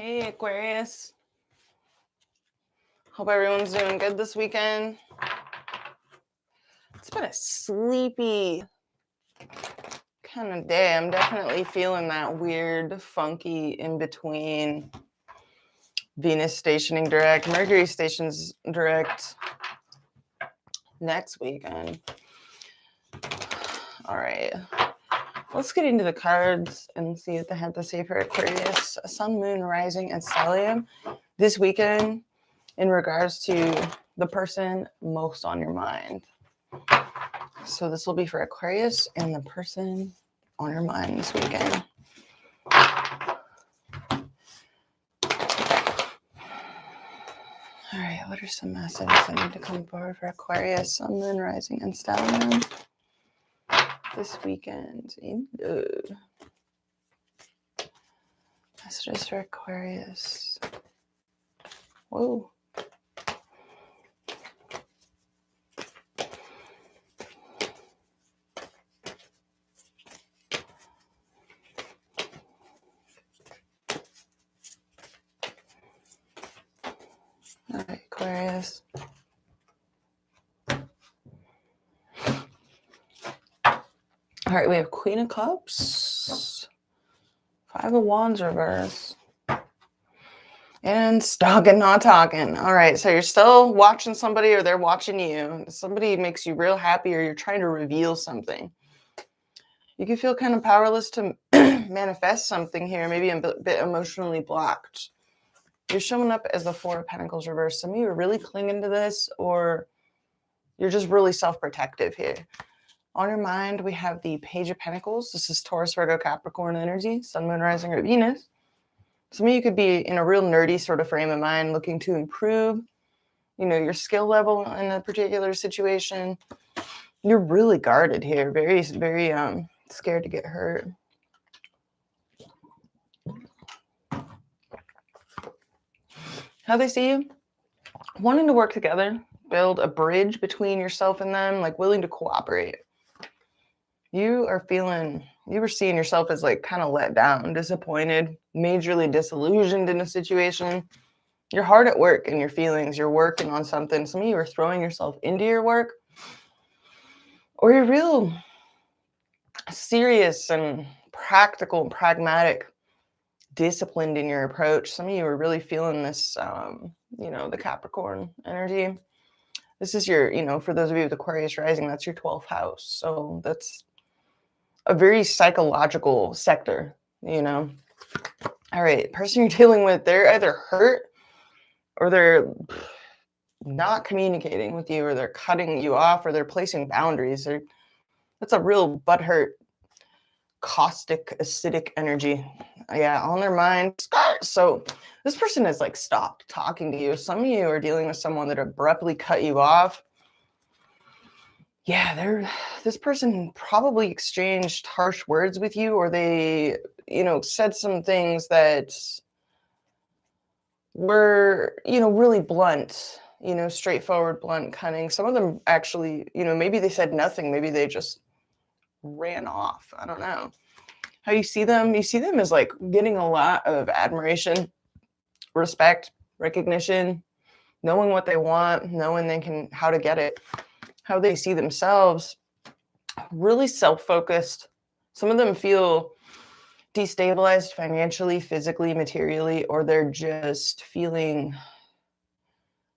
Hey, Aquarius. Hope everyone's doing good this weekend. It's been a sleepy kind of day. I'm definitely feeling that weird, funky in between. Venus stationing direct, Mercury stations direct next weekend. All right. Let's get into the cards and see what they have to say for Aquarius. Sun, Moon, Rising, and Stellium this weekend in regards to the person most on your mind. So this will be for Aquarius and the person on your mind this weekend. All right, what are some messages that need to come forward for Aquarius, Sun, Moon, Rising, and Stellium this weekend? Messages for Aquarius. Whoa. All right, Aquarius. All right, we have Queen of Cups, Five of Wands reverse, and stalking, not talking. All right, so you're still watching somebody or they're watching you. Somebody makes you real happy or you're trying to reveal something. You can feel kind of powerless to manifest something here, maybe a bit emotionally blocked. You're showing up as the Four of Pentacles reverse. Some of you are really clinging to this, or you're just really self-protective here. On your mind, we have the Page of Pentacles. This is Taurus, Virgo, Capricorn energy, Sun, Moon, Rising, or Venus. Some of you could be in a real nerdy sort of frame of mind, looking to improve, your skill level in a particular situation. You're really guarded here, very, very scared to get hurt. How they see you? Wanting to work together, build a bridge between yourself and them, like willing to cooperate. You were seeing yourself as like kind of let down, disappointed, majorly disillusioned in a situation. You're hard at work in your feelings. You're working on something. Some of you are throwing yourself into your work, or you're real serious and practical and pragmatic, disciplined in your approach. Some of you are really feeling this, the Capricorn energy. This is your, for those of you with Aquarius rising, that's your 12th house. So that's a very psychological sector, All right, person you're dealing with, they're either hurt or they're not communicating with you, or they're cutting you off, or they're placing boundaries. That's a real butthurt, caustic, acidic energy. Yeah, on their mind. So this person has like stopped talking to you. Some of you are dealing with someone that abruptly cut you off. Yeah, this person probably exchanged harsh words with you, or they, said some things that were, really blunt, straightforward, blunt, cunning. Some of them actually, maybe they said nothing. Maybe they just ran off. I don't know. How you see them? You see them as like getting a lot of admiration, respect, recognition, knowing what they want, knowing how to get it. How they see themselves, really self-focused. Some of them feel destabilized financially, physically, materially, or they're just feeling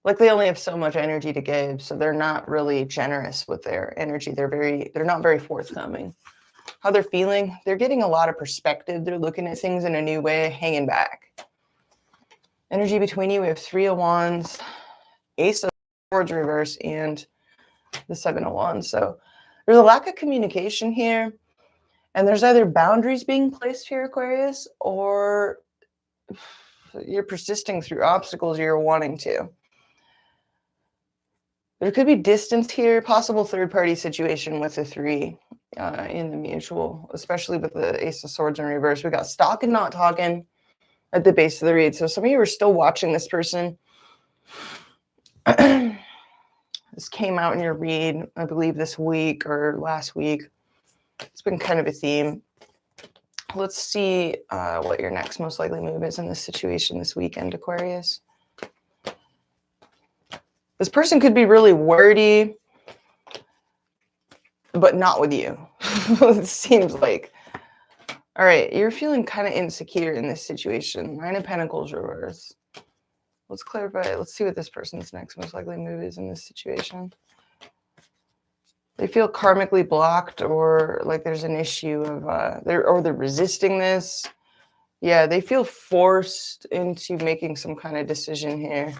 like they only have so much energy to give. So they're not really generous with their energy. They're not very forthcoming. How they're feeling, they're getting a lot of perspective. They're looking at things in a new way, hanging back. Energy between you, we have Three of Wands, Ace of Swords reverse, and the Seven of Wands. So there's a lack of communication here, and there's either boundaries being placed here, Aquarius, or you're persisting through obstacles you're wanting to. There could be distance here, possible third-party situation with the three in the mutual, especially with the Ace of Swords in reverse. We got stalking, not talking at the base of the read. So some of you are still watching this person. This came out in your read, I believe, this week or last week. It's been kind of a theme. Let's see what your next most likely move is in this situation this weekend, Aquarius. This person could be really wordy, but not with you. It seems like. All right, you're feeling kind of insecure in this situation. 9 of Pentacles reverse. Let's clarify. Let's see what this person's next most likely move is in this situation. They feel karmically blocked, or like there's an issue of they're resisting this. Yeah, they feel forced into making some kind of decision here.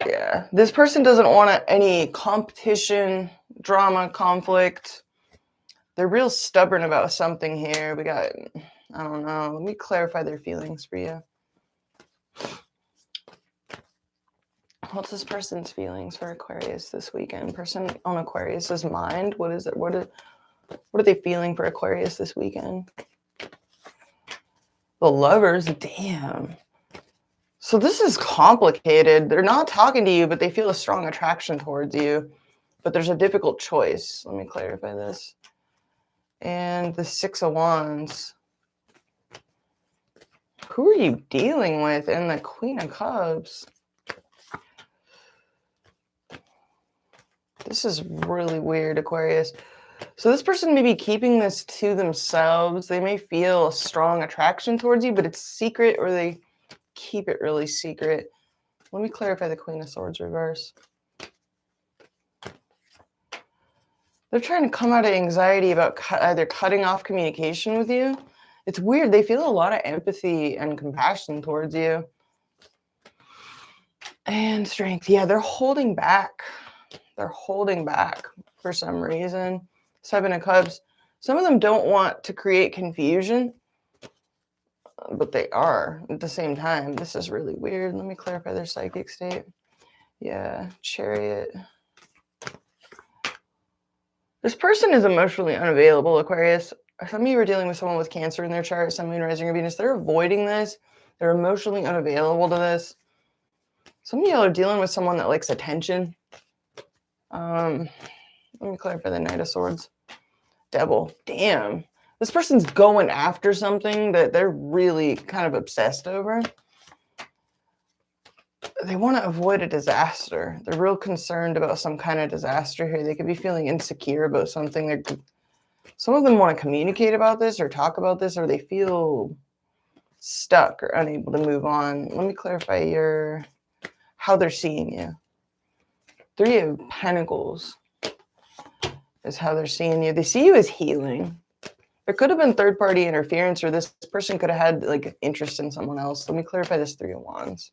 Yeah, this person doesn't want any competition, drama, conflict. They're real stubborn about something here. We got, I don't know. Let me clarify their feelings for you. What's this person's feelings for Aquarius this weekend? Person on Aquarius's mind. What is it? What are they feeling for Aquarius this weekend? The Lovers. Damn. So this is complicated. They're not talking to you, but they feel a strong attraction towards you. But there's a difficult choice. Let me clarify this. And the 6 of Wands. Who are you dealing with? And the Queen of Cups. This is really weird, Aquarius. So this person may be keeping this to themselves. They may feel a strong attraction towards you, but it's secret, or they keep it really secret. Let me clarify the Queen of Swords reverse. They're trying to come out of anxiety about either cutting off communication with you. It's weird. They feel a lot of empathy and compassion towards you. And Strength. Yeah, they're holding back. They're holding back for some reason. 7 of Cups. Some of them don't want to create confusion, but they are at the same time. This is really weird. Let me clarify their psychic state. Yeah, Chariot. This person is emotionally unavailable, Aquarius. Some of you are dealing with someone with Cancer in their chart, Sun, Moon, Rising, or Venus. They're avoiding this. They're emotionally unavailable to this. Some of y'all are dealing with someone that likes attention. Let me clarify the Knight of Swords. Devil. Damn. This person's going after something that they're really kind of obsessed over. They want to avoid a disaster. They're real concerned about some kind of disaster here. They could be feeling insecure about something. Some of them want to communicate about this or talk about this, or they feel stuck or unable to move on. Let me clarify how they're seeing you. 3 of Pentacles is how they're seeing you. They see you as healing. There could have been third-party interference, or this person could have had like interest in someone else. Let me clarify this 3 of Wands.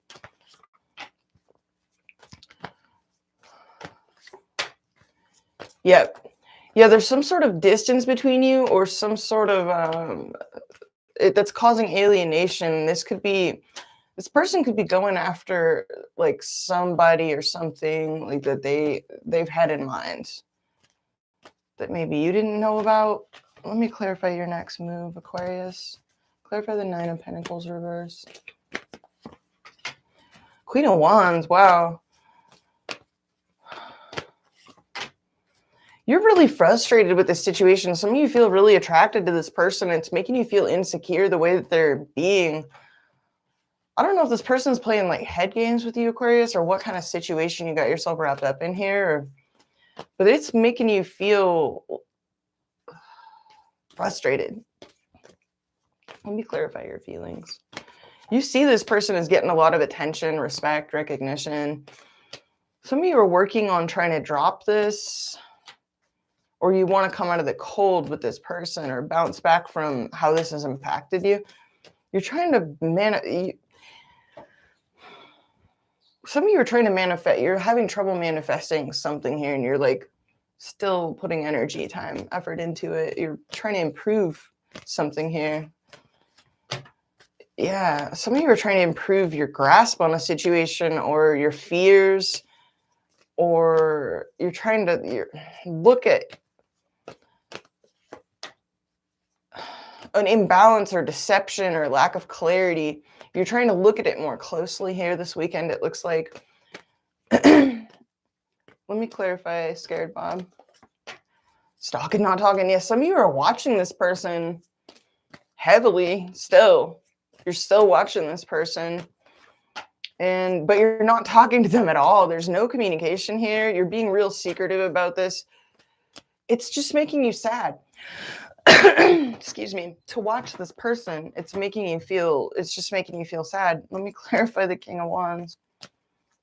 Yep. Yeah, there's some sort of distance between you, or some sort of that's causing alienation. This person could be going after like somebody or something like that they've had in mind that maybe you didn't know about. Let me clarify your next move, Aquarius. Clarify the 9 of Pentacles reverse. Queen of Wands, wow. You're really frustrated with this situation. Some of you feel really attracted to this person. It's making you feel insecure the way that they're being. I don't know if this person's playing like head games with you, Aquarius, or what kind of situation you got yourself wrapped up in here. But it's making you feel frustrated. Let me clarify your feelings. You see this person is getting a lot of attention, respect, recognition. Some of you are working on trying to drop this, or you want to come out of the cold with this person or bounce back from how this has impacted you. You're trying to some of you are trying to manifest. You're having trouble manifesting something here, and you're like still putting energy, time, effort into it. You're trying to improve something here. Yeah, some of you are trying to improve your grasp on a situation, or your fears, or you're trying to look at an imbalance or deception or lack of clarity. You're trying to look at it more closely here this weekend, it looks like. Let me clarify, Scared Bob. Stalking, not talking. Yeah, some of you are watching this person heavily still. You're still watching this person. But you're not talking to them at all. There's no communication here. You're being real secretive about this. It's just making you sad. Excuse me. To watch this person, it's just making you feel sad. Let me clarify the King of Wands.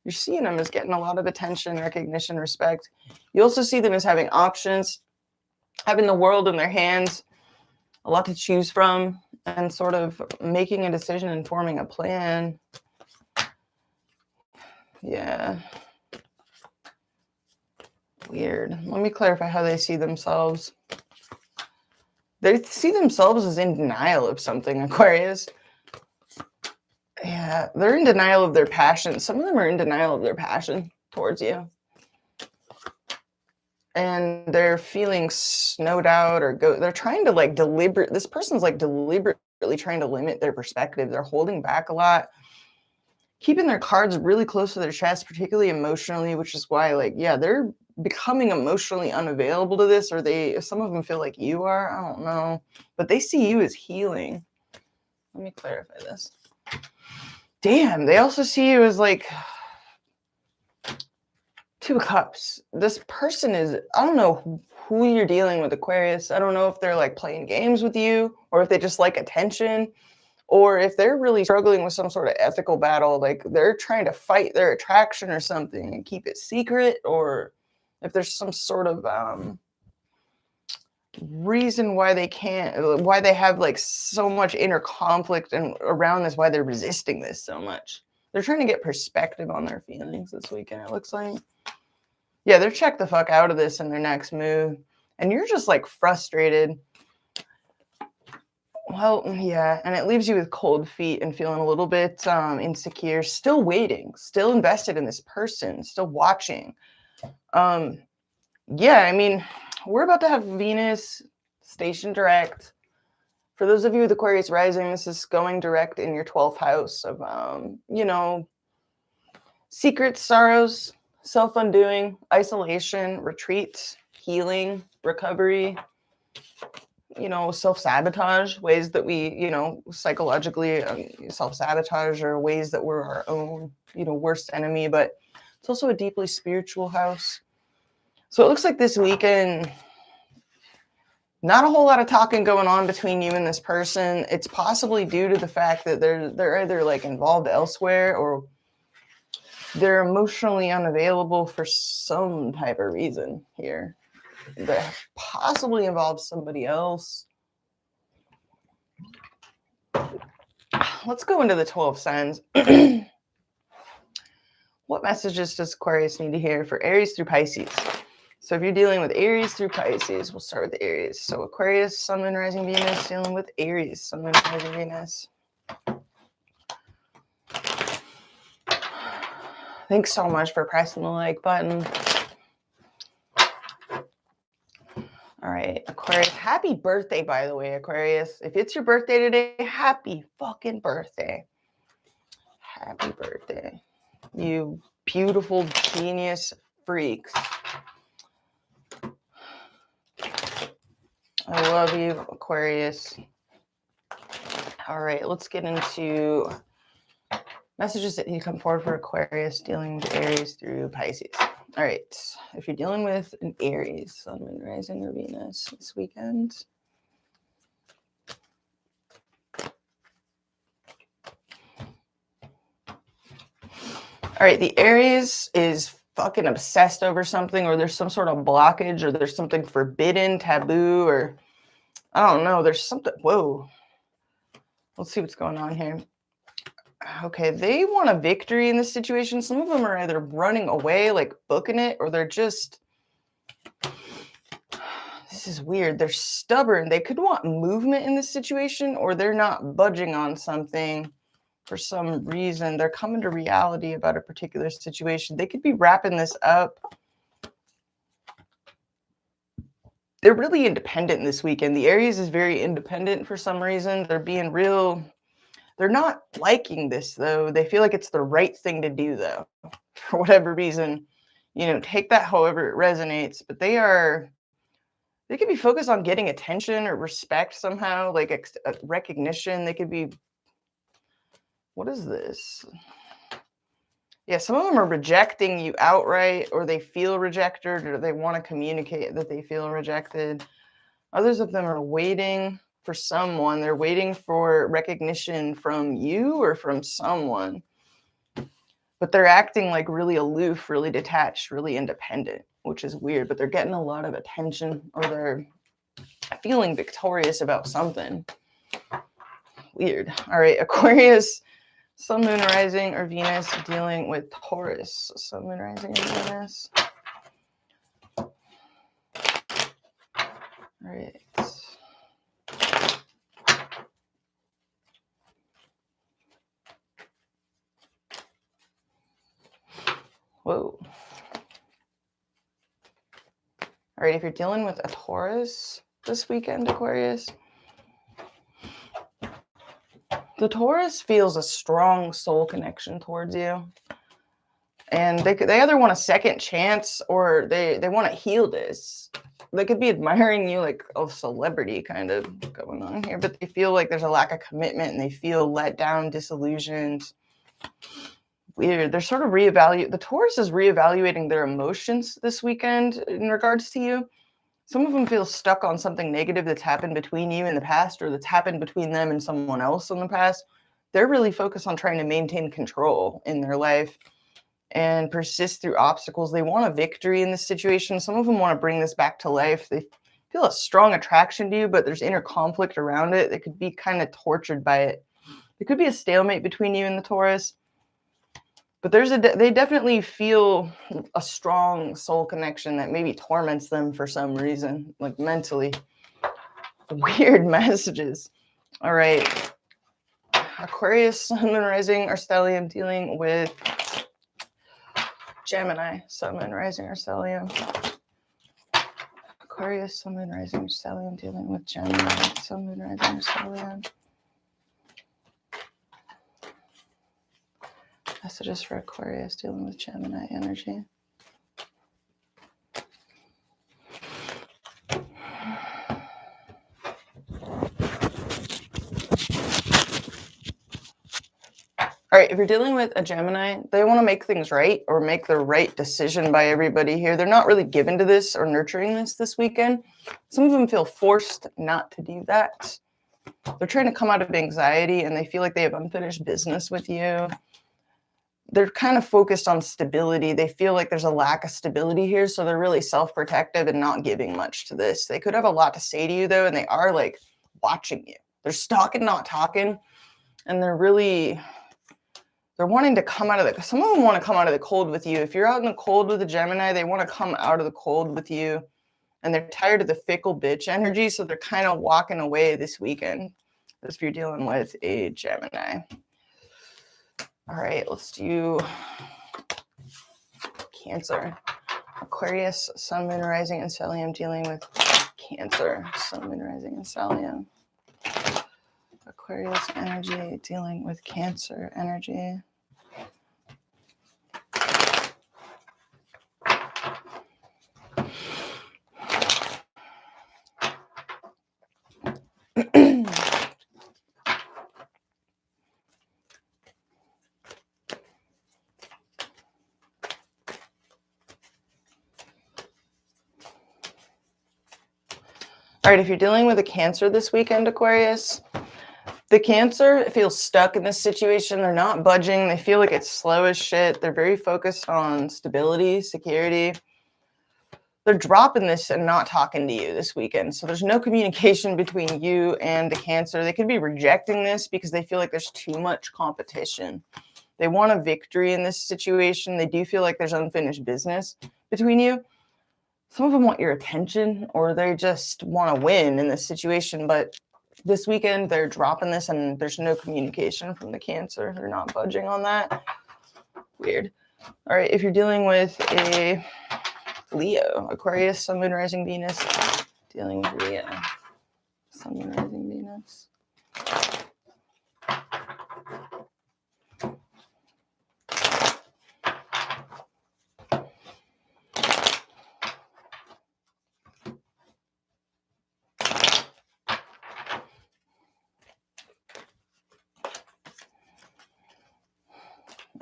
You're seeing them as getting a lot of attention, recognition, respect. You also see them as having options, having the world in their hands, a lot to choose from, and sort of making a decision and forming a plan. Yeah. Weird. Let me clarify how they see themselves. They see themselves as in denial of something, Aquarius. Yeah, they're in denial of their passion. Some of them are in denial of their passion towards you. And they're feeling snowed out or they're trying to this person's like deliberately trying to limit their perspective. They're holding back a lot, keeping their cards really close to their chest, particularly emotionally, which is why they're becoming emotionally unavailable to this, or some of them feel like you are, I don't know, but they see you as healing. Let me clarify this. Damn, they also see you as like Two of Cups. This person is, I don't know who you're dealing with, Aquarius. I don't know if they're like playing games with you, or if they just like attention, or if they're really struggling with some sort of ethical battle, like they're trying to fight their attraction or something and keep it secret, or if there's some sort of reason why they have like so much inner conflict and around this, why they're resisting this so much. They're trying to get perspective on their feelings this weekend, it looks like. Yeah, they're check the fuck out of this in their next move. And you're just like frustrated. Well, yeah, and it leaves you with cold feet and feeling a little bit insecure, still waiting, still invested in this person, still watching. Yeah, I mean, we're about to have Venus station direct. For those of you with Aquarius rising, this is going direct in your 12th house of, secrets, sorrows, self-undoing, isolation, retreat, healing, recovery, self-sabotage, ways that we, psychologically self-sabotage, or ways that we're our own, worst enemy. But it's also a deeply spiritual house. So it looks like this weekend, not a whole lot of talking going on between you and this person. It's possibly due to the fact that they're either like involved elsewhere, or they're emotionally unavailable for some type of reason here that possibly involves somebody else. Let's go into the 12 signs. What messages does Aquarius need to hear for Aries through Pisces? So if you're dealing with Aries through Pisces, we'll start with Aries. So Aquarius, Sun, Moon, Rising, Venus, dealing with Aries, Sun, Moon, Rising, Venus. Thanks so much for pressing the like button. All right, Aquarius, happy birthday, by the way, Aquarius. If it's your birthday today, happy fucking birthday. Happy birthday. You beautiful genius freaks. I love you, Aquarius. All right, let's get into messages that need to come forward for Aquarius dealing with Aries through Pisces. All right, if you're dealing with an Aries, Sun, Moon, Rising, or Venus this weekend. All right, the Aries is fucking obsessed over something, or there's some sort of blockage, or there's something forbidden, taboo, or I don't know. There's something. Whoa. Let's see what's going on here. Okay, they want a victory in this situation. Some of them are either running away, like booking it, or they're just, this is weird. They're stubborn. They could want movement in this situation, or they're not budging on something for some reason. They're coming to reality about a particular situation. They could be wrapping this up. They're really independent this weekend. The Aries is very independent for some reason. They're being real. They're not liking this, though. They feel like it's the right thing to do, though, for whatever reason. Take that however it resonates. But they are They could be focused on getting attention or respect somehow, like recognition. They could be, what is this? Yeah, some of them are rejecting you outright, or they feel rejected, or they want to communicate that they feel rejected. Others of them are waiting for someone. They're waiting for recognition from you or from someone. But they're acting like really aloof, really detached, really independent, which is weird. But they're getting a lot of attention, or they're feeling victorious about something. Weird. All right, Aquarius, Sun, Moon, Rising, or Venus dealing with Taurus. Sun, Moon, Rising, or Venus. All right. Whoa. All right, if you're dealing with a Taurus this weekend, Aquarius, the Taurus feels a strong soul connection towards you. And they either want a second chance, or they want to heal this. They could be admiring you like a celebrity kind of going on here, but they feel like there's a lack of commitment and they feel let down, disillusioned. Weird. They're sort of the Taurus is reevaluating their emotions this weekend in regards to you. Some of them feel stuck on something negative that's happened between you in the past, or that's happened between them and someone else in the past. They're really focused on trying to maintain control in their life and persist through obstacles. They want a victory in this situation. Some of them want to bring this back to life. They feel a strong attraction to you, but there's inner conflict around it. They could be kind of tortured by it. There could be a stalemate between you and the Taurus. But they definitely feel a strong soul connection that maybe torments them for some reason, like mentally. Weird messages. All right. Aquarius, Sun, Moon, Rising, or Stellium dealing with Gemini, Sun, Moon, Rising, or Stellium. Aquarius, Sun, Moon, Rising, or Stellium dealing with Gemini, Sun, Moon, Rising, or Stellium. Messages for Aquarius dealing with Gemini energy. All right, if you're dealing with a Gemini, they want to make things right or make the right decision by everybody here. They're not really given to this or nurturing this weekend. Some of them feel forced not to do that. They're trying to come out of anxiety and they feel like they have unfinished business with you. They're kind of focused on stability. They feel like there's a lack of stability here, so they're really self-protective and not giving much to this. They could have a lot to say to you, though, and they are like watching you. They're stalking, not talking, and they're wanting to come out of some of them want to come out of the cold with you. If you're out in the cold with a Gemini, they want to come out of the cold with you, and they're tired of the fickle bitch energy, so they're kind of walking away this weekend. If you're dealing with a Gemini. All right, let's do Cancer. Aquarius, Sun, Moon, Rising, and Stellium dealing with Cancer. Sun, Moon, Rising, and Stellium. Aquarius energy dealing with Cancer energy. All right, if you're dealing with a Cancer this weekend, Aquarius, the Cancer feels stuck in this situation. They're not budging. They feel like it's slow as shit. They're very focused on stability, security. They're dropping this and not talking to you this weekend. So there's no communication between you and the Cancer. They could be rejecting this because they feel like there's too much competition. They want a victory in this situation. They do feel like there's unfinished business between you. Some of them want your attention, or they just want to win in this situation. But this weekend, they're dropping this and there's no communication from the Cancer. They're not budging on that. Weird. All right, if you're dealing with a Leo, Aquarius, Sun, Moon, Rising, Venus, dealing with Leo, Sun, Moon, Rising, Venus.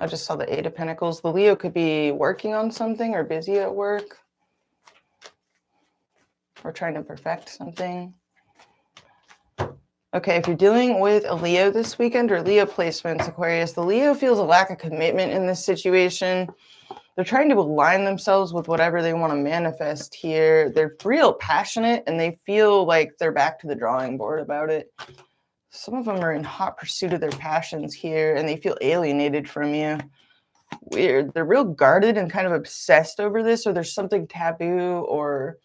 I just saw the Eight of Pentacles. The Leo could be working on something or busy at work. Or trying to perfect something. Okay, if you're dealing with a Leo this weekend or Leo placements, Aquarius, the Leo feels a lack of commitment in this situation. They're trying to align themselves with whatever they want to manifest here. They're real passionate and they feel like they're back to the drawing board about it. Some of them are in hot pursuit of their passions here and they feel alienated from you. Weird. They're real guarded and kind of obsessed over this, or there's something taboo or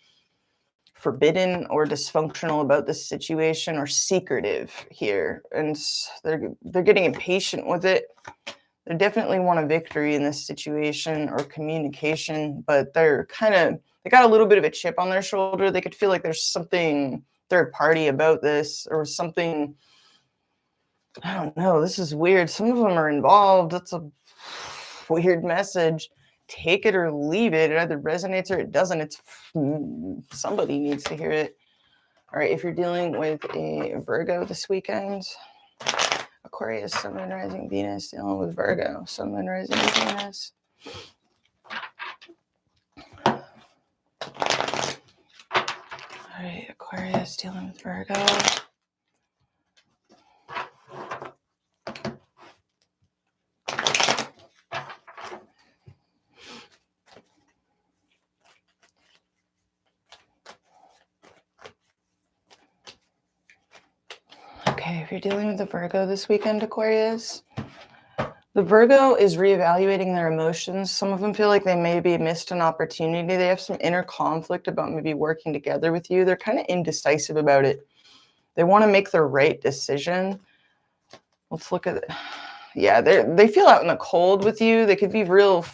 forbidden or dysfunctional about this situation, or secretive here, and they're getting impatient with it. They definitely want a victory in this situation or communication, but they got a little bit of a chip on their shoulder. They could feel like there's something third party about this, or something, I don't know, this is weird. Some of them are involved. That's a weird message. Take it or leave it. It either resonates or it doesn't. It's somebody needs to hear it. All right, if you're dealing with a Virgo this weekend, Aquarius, Sun, Moon, Rising, Venus, dealing with Virgo, Sun, Moon, Rising, Venus. All right, Aquarius, dealing with Virgo. Okay, if you're dealing with the Virgo this weekend, Aquarius, the Virgo is reevaluating their emotions. Some of them feel like they maybe missed an opportunity. They have some inner conflict about maybe working together with you. They're kind of indecisive about it. They want to make the right decision. Let's look at it. Yeah, they feel out in the cold with you. They could be real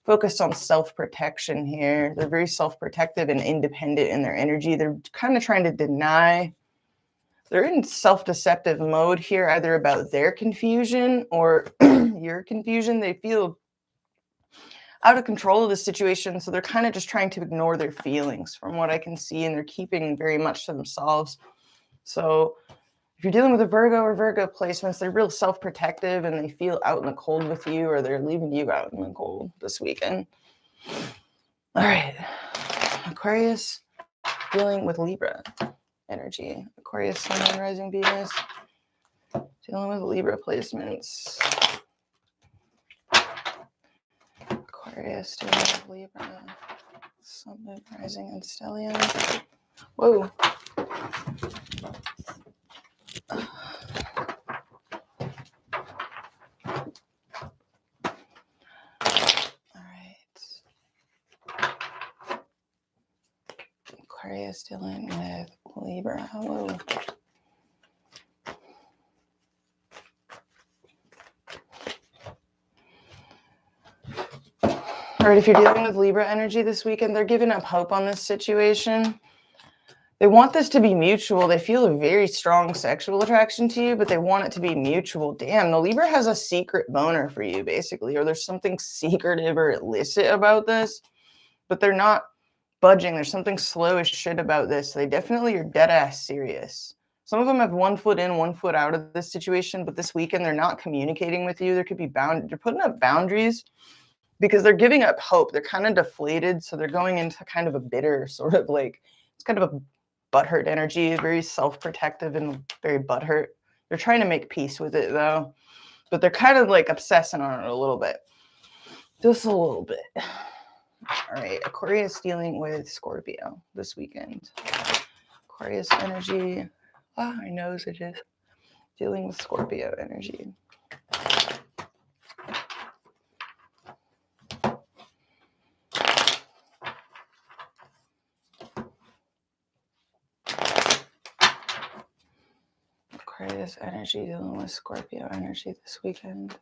focused on self-protection here. They're very self-protective and independent in their energy. They're kind of trying to deny. They're in self-deceptive mode here, either about their confusion or your confusion. They feel out of control of the situation, so they're kind of just trying to ignore their feelings from what I can see, and they're keeping very much to themselves. So if you're dealing with a Virgo or Virgo placements, they're real self-protective and they feel out in the cold with you, or they're leaving you out in the cold this weekend. All right, Aquarius, dealing with Libra energy. Aquarius, Sun, Moon, Rising, Venus, dealing with Libra placements. Aquarius, dealing with Libra, Sun, Moon, Rising, and Stellium. Whoa. Aquarius dealing with Libra. Whoa. All right, if you're dealing with Libra energy this weekend, they're giving up hope on this situation. They want this to be mutual. They feel a very strong sexual attraction to you, but they want it to be mutual. Damn, the Libra has a secret boner for you, basically, or there's something secretive or illicit about this, but they're not budging. There's something slow as shit about this. They definitely are dead ass serious. Some of them have 1 foot in, 1 foot out of this situation, but this weekend they're not communicating with you. There could be they're putting up boundaries because they're giving up hope. They're kind of deflated, so they're going into kind of a bitter sort of like, it's kind of a butthurt energy, very self-protective and very butthurt. They're trying to make peace with it though, but they're kind of like obsessing on it a little bit. Just a little bit. All right, Aquarius dealing with Scorpio this weekend. Aquarius energy. Oh, my nose itches. Dealing with Scorpio energy. Aquarius energy dealing with Scorpio energy this weekend.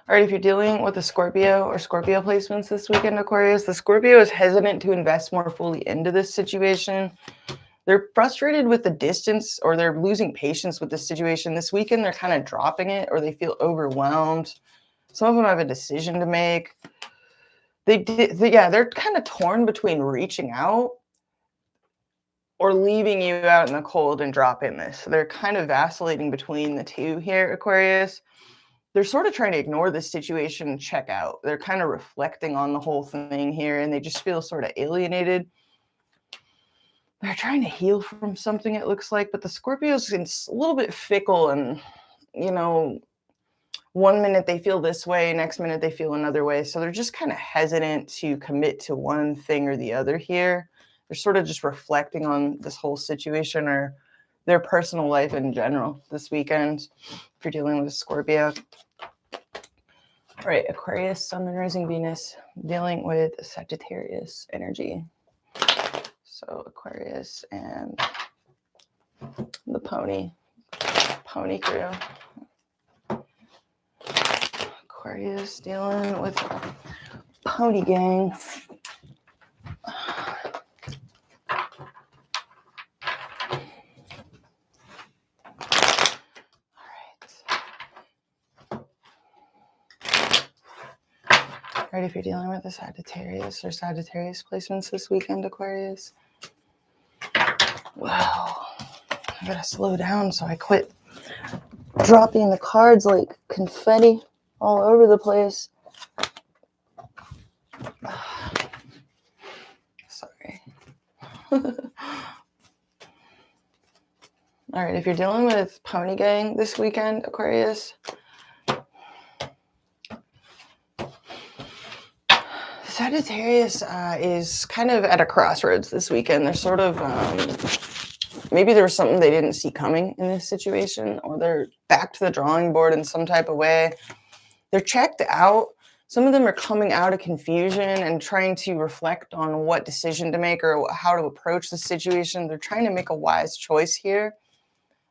All right, if you're dealing with a Scorpio or Scorpio placements this weekend, Aquarius, the Scorpio is hesitant to invest more fully into this situation. They're frustrated with the distance, or they're losing patience with this situation. This weekend, they're kind of dropping it, or they feel overwhelmed. Some of them have a decision to make. They're kind of torn between reaching out or leaving you out in the cold and dropping this. So they're kind of vacillating between the two here, Aquarius. They're sort of trying to ignore this situation and check out. They're kind of reflecting on the whole thing here, and they just feel sort of alienated. They're trying to heal from something, it looks like, but the Scorpios are a little bit fickle, and, you know, one minute they feel this way, next minute they feel another way. So they're just kind of hesitant to commit to one thing or the other here. They're sort of just reflecting on this whole situation or their personal life in general this weekend, if you're dealing with a Scorpio. All right, Aquarius, Sun, and Rising Venus, dealing with Sagittarius energy. So Aquarius and the pony crew. Aquarius dealing with pony gang. All right, if you're dealing with a Sagittarius or Sagittarius placements this weekend, Aquarius. Wow, I gotta slow down, so I quit dropping the cards like confetti all over the place. Sorry. All right, if you're dealing with pony gang this weekend, Aquarius, Sagittarius is kind of at a crossroads this weekend. They're sort of, maybe there was something they didn't see coming in this situation, or they're back to the drawing board in some type of way. They're checked out. Some of them are coming out of confusion and trying to reflect on what decision to make or how to approach the situation. They're trying to make a wise choice here.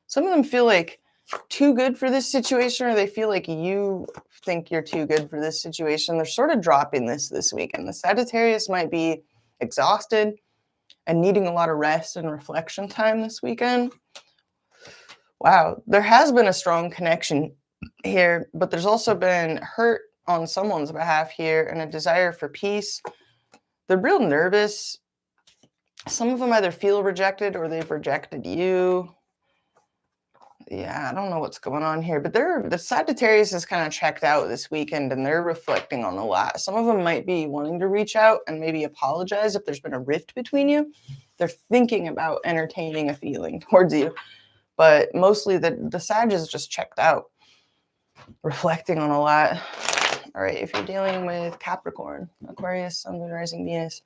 Some of them feel like too good for this situation, or they feel like you think you're too good for this situation. They're sort of dropping this weekend. The Sagittarius might be exhausted and needing a lot of rest and reflection time this weekend. Wow, there has been a strong connection here, but there's also been hurt on someone's behalf here and a desire for peace. They're real nervous. Some of them either feel rejected or they've rejected you. Yeah, I don't know what's going on here, but the Sagittarius is kind of checked out this weekend and they're reflecting on a lot. Some of them might be wanting to reach out and maybe apologize if there's been a rift between you. They're thinking about entertaining a feeling towards you, but mostly the Sag is just checked out, reflecting on a lot. All right, if you're dealing with Capricorn, Aquarius, Sun, Moon, Rising, Venus,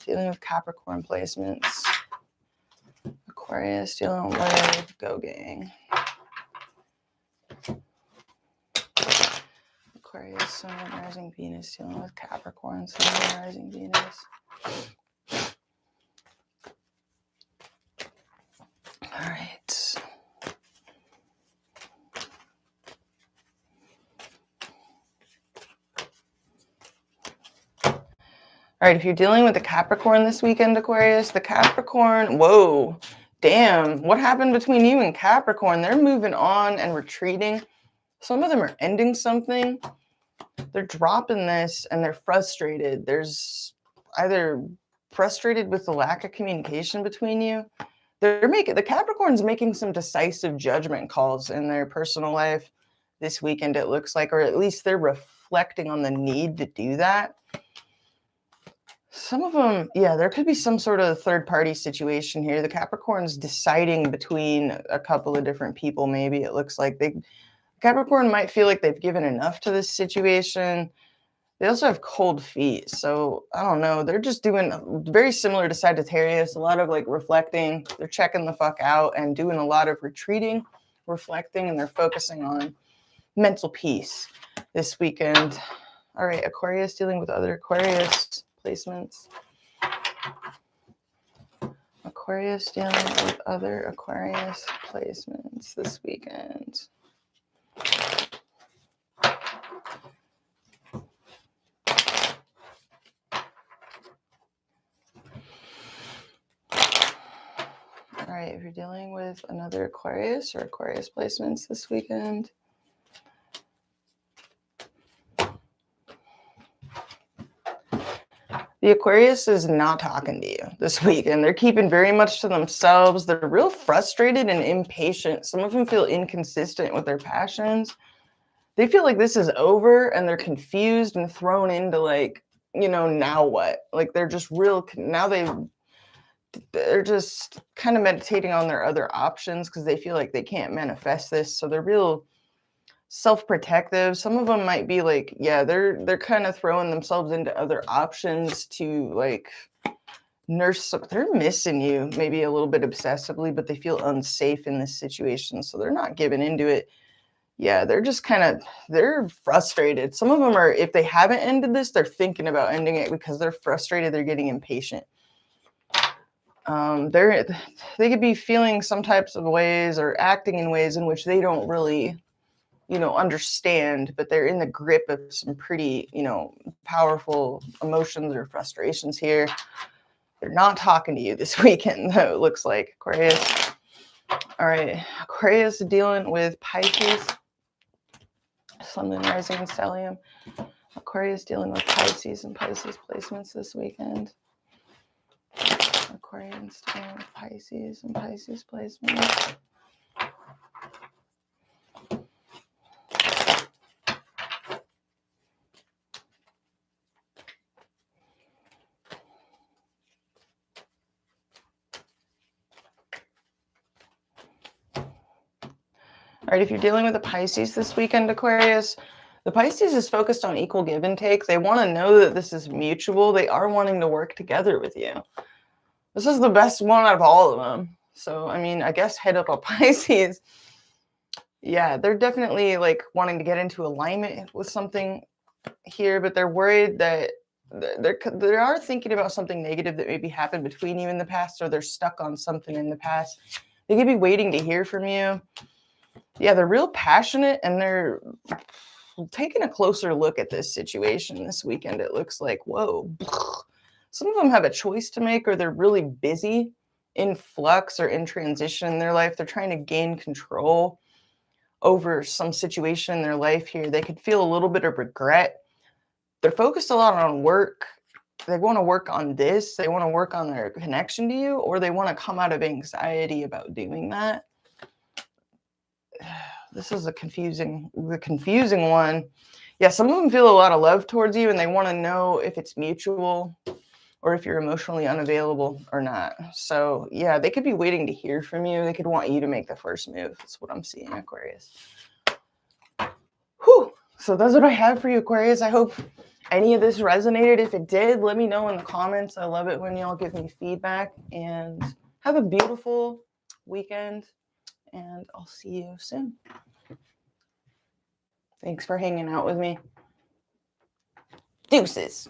dealing with Capricorn placements. Aquarius dealing with Go Gang. Aquarius, Sun, Moon, Rising, Venus, dealing with Capricorn, Sun, Moon, Rising, Venus. All right. All right, if you're dealing with the Capricorn this weekend, Aquarius, the Capricorn, whoa, damn, what happened between you and Capricorn? They're moving on and retreating. Some of them are ending something. They're dropping this and they're frustrated. There's either frustrated with the lack of communication between you. The Capricorn's making some decisive judgment calls in their personal life this weekend, it looks like, or at least they're reflecting on the need to do that. Some of them, yeah, there could be some sort of third-party situation here. The Capricorn's deciding between a couple of different people, maybe it looks like. Capricorn might feel like they've given enough to this situation. They also have cold feet, so I don't know. They're just doing very similar to Sagittarius, a lot of like reflecting. They're checking the fuck out and doing a lot of retreating, reflecting, and they're focusing on mental peace this weekend. All right, Aquarius dealing with other Aquarius placements. Aquarius dealing with other Aquarius placements this weekend. All right, if you're dealing with another Aquarius or Aquarius placements this weekend. The Aquarius is not talking to you this weekend. They're keeping very much to themselves. They're real frustrated and impatient. Some of them feel inconsistent with their passions. They feel like this is over and they're confused and thrown into like, now what? Like they're just they're just kind of meditating on their other options because they feel like they can't manifest this. So they're real self-protective. Some of them might be like, yeah, they're kind of throwing themselves into other options to like nurse. They're missing you maybe a little bit obsessively, but they feel unsafe in this situation, so they're not giving into it. Yeah, they're just they're frustrated. Some of them are, if they haven't ended this, they're thinking about ending it because they're frustrated. They're getting impatient. They could be feeling some types of ways or acting in ways in which they don't really understand, but they're in the grip of some pretty, powerful emotions or frustrations here. They're not talking to you this weekend, though, it looks like, Aquarius. All right, Aquarius dealing with Pisces, Sun, Moon, Rising, and Stellium. Aquarius dealing with Pisces and Pisces placements this weekend. Aquarians dealing with Pisces and Pisces placements. All right, if you're dealing with a Pisces this weekend, Aquarius, the Pisces is focused on equal give and take. They want to know that this is mutual. They are wanting to work together with you. This is the best one out of all of them. So, I mean, I guess head up a Pisces. Yeah, they're definitely like wanting to get into alignment with something here, but they're worried that they are thinking about something negative that maybe happened between you in the past, or they're stuck on something in the past. They could be waiting to hear from you. Yeah, they're real passionate and they're taking a closer look at this situation this weekend. It looks like, whoa. Some of them have a choice to make, or they're really busy in flux or in transition in their life. They're trying to gain control over some situation in their life here. They could feel a little bit of regret. They're focused a lot on work. They want to work on this. They want to work on their connection to you, or they want to come out of anxiety about doing that. This is the confusing one. Yeah, some of them feel a lot of love towards you and they want to know if it's mutual or if you're emotionally unavailable or not. So yeah, they could be waiting to hear from you. They could want you to make the first move. That's what I'm seeing, Aquarius. Whew. So that's what I have for you, Aquarius. I hope any of this resonated. If it did, let me know in the comments. I love it when y'all give me feedback, and have a beautiful weekend. And I'll see you soon. Thanks for hanging out with me. Deuces.